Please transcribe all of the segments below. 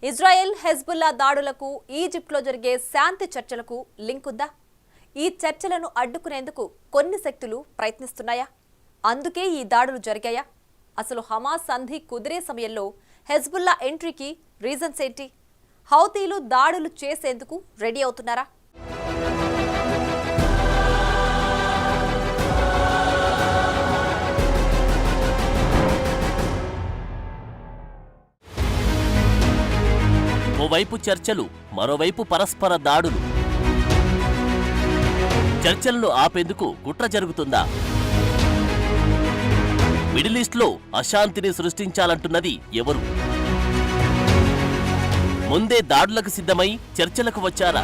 Israel Hezbollah దాడులకు ఈజిప్ట్లో జరిగే శాంతి చర్చలకు లింక్ ఉందా? ఈ చర్చలను అడ్డుకునేందుకు కొన్ని శక్తులు ప్రయత్నిస్తున్నాయా? అందుకే ఈ దాడులు జరిగాయా? అసలు హమాస్ సంధి కుదిరే సమయంలో హెజ్బుల్లా ఎంట్రీకి రీజన్స్ ఏంటి? హౌతీలు దాడులు చేసేందుకు రెడీ అవుతున్నారా? ఓవైపు చర్చలు, మరోవైపు పరస్పర దాడులు. చర్చలను ఆపేందుకు కుట్ర జరుగుతుందా? మిడిల్ ఈస్ట్లో అశాంతిని సృష్టించాలంటున్నది ఎవరు? ముందే దాడులకు సిద్ధమై చర్చలకు వచ్చారా?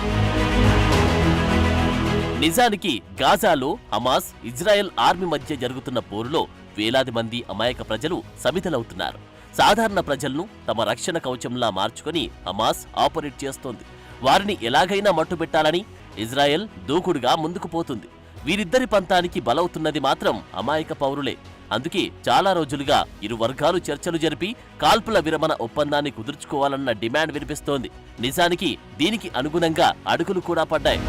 నిజానికి గాజాలో హమాస్, ఇజ్రాయెల్ ఆర్మీ మధ్య జరుగుతున్న పోరులో వేలాది మంది అమాయక ప్రజలు సమిధలవుతున్నారు. సాధారణ ప్రజలను తమ రక్షణ కవచంలా మార్చుకుని హమాస్ ఆపరేట్ చేస్తోంది. వారిని ఎలాగైనా మట్టుబెట్టాలని ఇజ్రాయెల్ దూకుడుగా ముందుకు పోతుంది. వీరిద్దరి పంతానికి బలవుతున్నది మాత్రం అమాయక పౌరులే. అందుకే చాలా రోజులుగా ఇరు వర్గాలు చర్చలు జరిపి కాల్పుల విరమణ ఒప్పందాన్ని కుదుర్చుకోవాలన్న డిమాండ్ వినిపిస్తోంది. నిజానికి దీనికి అనుగుణంగా అడుగులు కూడా పడ్డాయి.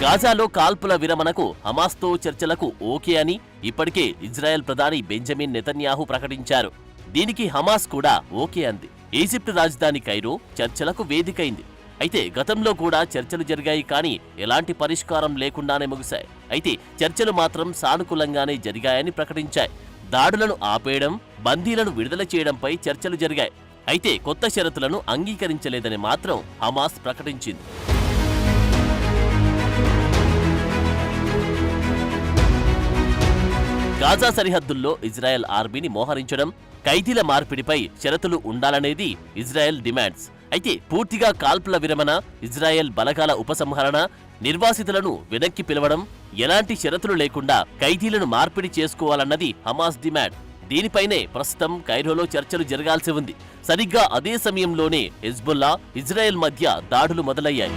గాజాలో కాల్పుల విరమణకు హమాస్తో చర్చలకు ఓకే అని ఇప్పటికే ఇజ్రాయెల్ ప్రధాని బెంజమిన్ నెతన్యాహు ప్రకటించారు. దీనికి హమాస్ కూడా ఓకే అంది. ఈజిప్ట్ రాజధాని కైరో చర్చలకు వేదికైంది. అయితే గతంలో కూడా చర్చలు జరిగాయి, కానీ ఎలాంటి పరిష్కారం లేకుండానే ముగిశాయి. అయితే చర్చలు మాత్రం సానుకూలంగానే జరిగాయని ప్రకటించాయి. దాడులను ఆపేయడం, బందీలను విడుదల చేయడంపై చర్చలు జరిగాయి. అయితే కొత్త షరతులను అంగీకరించలేదని మాత్రం హమాస్ ప్రకటించింది. గాజా సరిహద్దుల్లో ఇజ్రాయెల్ ఆర్మీని మోహరించడం, ఖైదీల మార్పిడిపై షరతులు ఉండాలనేది ఇజ్రాయెల్ డిమాండ్స్. అయితే పూర్తిగా కాల్పుల విరమణ, ఇజ్రాయెల్ బలగాల ఉపసంహరణ, నిర్వాసితులను వెనక్కి పిలవడం, ఎలాంటి షరతులు లేకుండా ఖైదీలను మార్పిడి చేసుకోవాలన్నది హమాస్ డిమాండ్. దీనిపైనే ప్రస్తుతం కైరోలో చర్చలు జరగాల్సి ఉంది. సరిగ్గా అదే సమయంలోనే హెజ్బుల్లా, ఇజ్రాయెల్ మధ్య దాడులు మొదలయ్యాయి.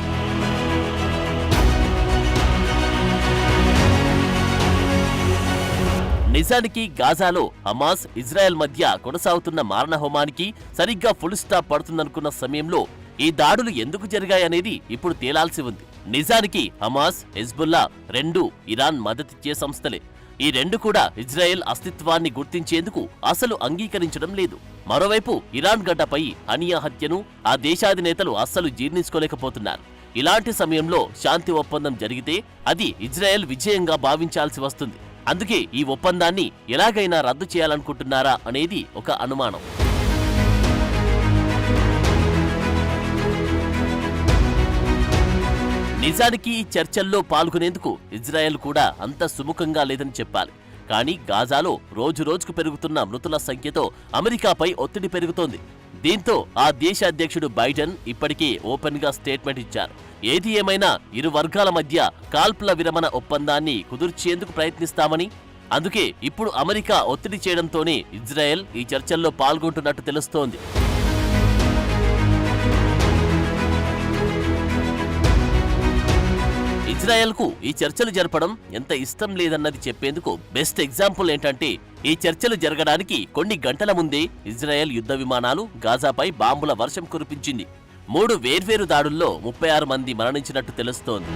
నిజానికి గాజాలో హమాస్, ఇజ్రాయెల్ మధ్య కొనసాగుతున్న మారణహోమానికి సరిగ్గా ఫుల్ స్టాప్ పడుతుందనుకున్న సమయంలో ఈ దాడులు ఎందుకు జరిగాయనేది ఇప్పుడు తేలాల్సి ఉంది. నిజానికి హమాస్, హెజ్బుల్లా రెండూ ఇరాన్ మద్దతిచ్చే సంస్థలే. ఈ రెండు కూడా ఇజ్రాయెల్ అస్తిత్వాన్ని గుర్తించేందుకు అసలు అంగీకరించడం లేదు. మరోవైపు ఇరాన్ గడ్డపై హనియా హత్యను ఆ దేశాధినేతలు అస్సలు జీర్ణించుకోలేకపోతున్నారు. ఇలాంటి సమయంలో శాంతి ఒప్పందం జరిగితే అది ఇజ్రాయెల్ విజయంగా భావించాల్సి వస్తుంది. అందుకే ఈ ఒప్పందాన్ని ఎలాగైనా రద్దు చేయాలనుకుంటున్నారా అనేది ఒక అనుమానం. నిజానికి ఈ చర్చల్లో పాల్గొనేందుకు ఇజ్రాయెల్ కూడా అంత సుముఖంగా లేదని చెప్పాలి. కానీ గాజాలో రోజురోజుకు పెరుగుతున్న మృతుల సంఖ్యతో అమెరికాపై ఒత్తిడి పెరుగుతోంది. దీంతో ఆ దేశ అధ్యక్షుడు బైడెన్ ఇప్పటికే ఓపెన్ గా స్టేట్మెంట్ ఇచ్చారు. ఏది ఏమైనా ఇరు వర్గాల మధ్య కాల్పుల విరమణ ఒప్పందాన్ని కుదుర్చేందుకు ప్రయత్నిస్తామని. అందుకే ఇప్పుడు అమెరికా ఒత్తిడి చేయడంతోనే ఇజ్రాయెల్ ఈ చర్చల్లో పాల్గొంటున్నట్టు తెలుస్తోంది. ఇజ్రాయెల్కు ఈ చర్చలు జరపడం ఎంత ఇష్టం లేదన్నది చెప్పేందుకు బెస్ట్ ఎగ్జాంపుల్ ఏంటంటే, ఈ చర్చలు జరగడానికి కొన్ని గంటల ముందే ఇజ్రాయెల్ యుద్ధ విమానాలు గాజాపై బాంబుల వర్షం కురిపించింది. 3 వేర్వేరు దాడుల్లో 36 మంది మరణించినట్టు తెలుస్తోంది.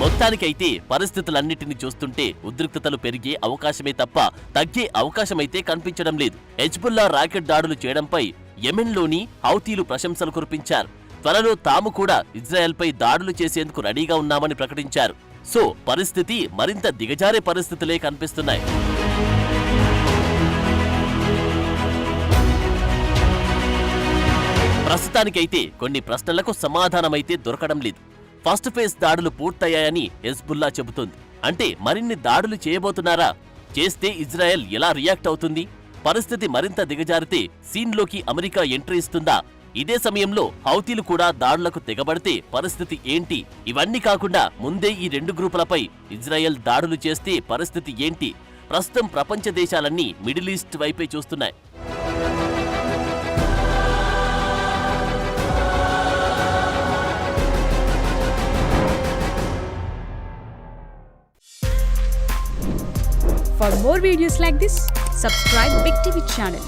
మొత్తానికైతే పరిస్థితులన్నిటిని చూస్తుంటే ఉద్రిక్తతలు పెరిగే అవకాశమే తప్ప తగ్గే అవకాశమైతే కనిపించడం లేదు. హెజ్బుల్లా రాకెట్ దాడులు చేయడంపై యెమెన్లోని హౌతీలు ప్రశంసలు కురిపించారు. త్వరలో తాము కూడా ఇజ్రాయెల్పై దాడులు చేసేందుకు రెడీగా ఉన్నామని ప్రకటించారు. సో పరిస్థితి మరింత దిగజారే పరిస్థితులే కనిపిస్తున్నాయి. ప్రస్తుతానికైతే కొన్ని ప్రశ్నలకు సమాధానమైతే దొరకడం లేదు. ఫస్ట్ ఫేజ్ దాడులు పూర్తయ్యాయని హెజ్బుల్లా చెబుతోంది. అంటే మరిన్ని దాడులు చేయబోతున్నారా? చేస్తే ఇజ్రాయెల్ ఎలా రియాక్ట్ అవుతుంది? పరిస్థితి మరింత దిగజారితే సీన్లోకి అమెరికా ఎంట్రీ ఇస్తుందా? ఇదే సమయంలో హౌతీలు కూడా దాడులకు తెగబడితే పరిస్థితి ఏంటి? ఇవన్నీ కాకుండా ముందే ఈ రెండు గ్రూపులపై ఇజ్రాయెల్ దాడులు చేస్తే పరిస్థితి ఏంటి? ప్రస్తుతం ప్రపంచ దేశాలన్నీ మిడిల్ ఈస్ట్ వైపే చూస్తున్నాయి. For more videos like this, subscribe Big TV channel.